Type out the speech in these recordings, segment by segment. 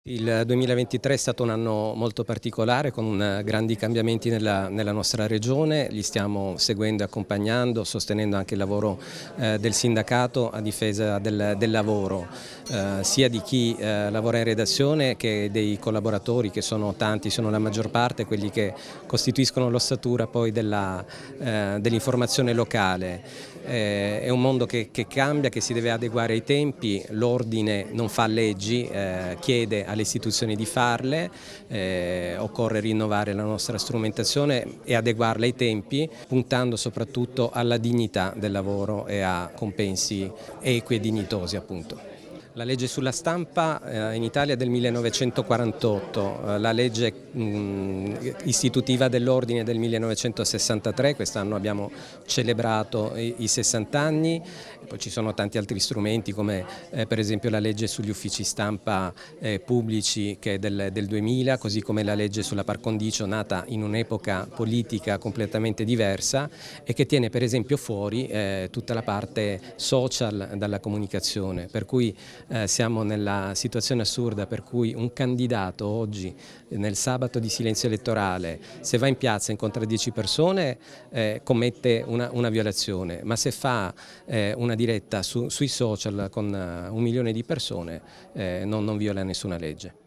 Il 2023 è stato un anno molto particolare con grandi cambiamenti nella nostra regione, li stiamo seguendo e accompagnando, sostenendo anche il lavoro del sindacato a difesa del lavoro, sia di chi lavora in redazione che dei collaboratori, che sono tanti, sono la maggior parte quelli che costituiscono l'ossatura poi dell'informazione locale. È un mondo che cambia, che si deve adeguare ai tempi, l'ordine non fa leggi, chiede alle istituzioni di farle, occorre rinnovare la nostra strumentazione e adeguarla ai tempi, puntando soprattutto alla dignità del lavoro e a compensi equi e dignitosi, appunto. La legge sulla stampa in Italia è del 1948, la legge istitutiva dell'ordine del 1963, quest'anno abbiamo celebrato i 60 anni, poi ci sono tanti altri strumenti come per esempio la legge sugli uffici stampa pubblici che è del 2000, così come la legge sulla par condicio nata in un'epoca politica completamente diversa e che tiene per esempio fuori tutta la parte social dalla comunicazione, per cui siamo nella situazione assurda per cui un candidato oggi nel sabato di silenzio elettorale, se va in piazza e incontra 10 persone commette una violazione, ma se fa una diretta sui social con 1 milione di persone non viola nessuna legge.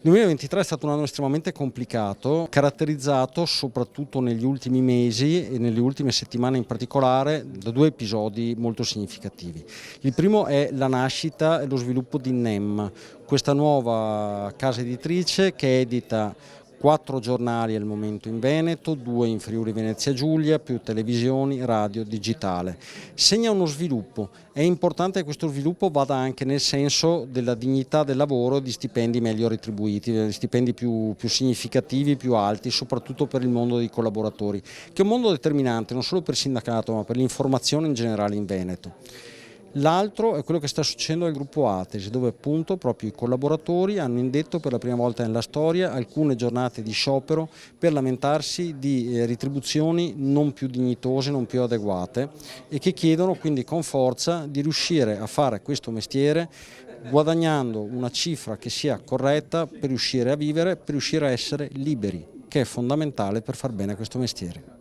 Il 2023 è stato un anno estremamente complicato, caratterizzato soprattutto negli ultimi mesi e nelle ultime settimane in particolare da 2 episodi molto significativi. Il primo è la nascita e lo sviluppo di NEM, questa nuova casa editrice che edita 4 giornali al momento in Veneto, 2 in Friuli Venezia Giulia, più televisioni, radio, digitale. Segna uno sviluppo. È importante che questo sviluppo vada anche nel senso della dignità del lavoro e di stipendi meglio retribuiti, stipendi più significativi, più alti, soprattutto per il mondo dei collaboratori, che è un mondo determinante non solo per il sindacato ma per l'informazione in generale in Veneto. L'altro è quello che sta succedendo al gruppo Atesi, dove appunto proprio i collaboratori hanno indetto per la prima volta nella storia alcune giornate di sciopero per lamentarsi di retribuzioni non più dignitose, non più adeguate e che chiedono quindi con forza di riuscire a fare questo mestiere guadagnando una cifra che sia corretta per riuscire a vivere, per riuscire a essere liberi, che è fondamentale per far bene questo mestiere.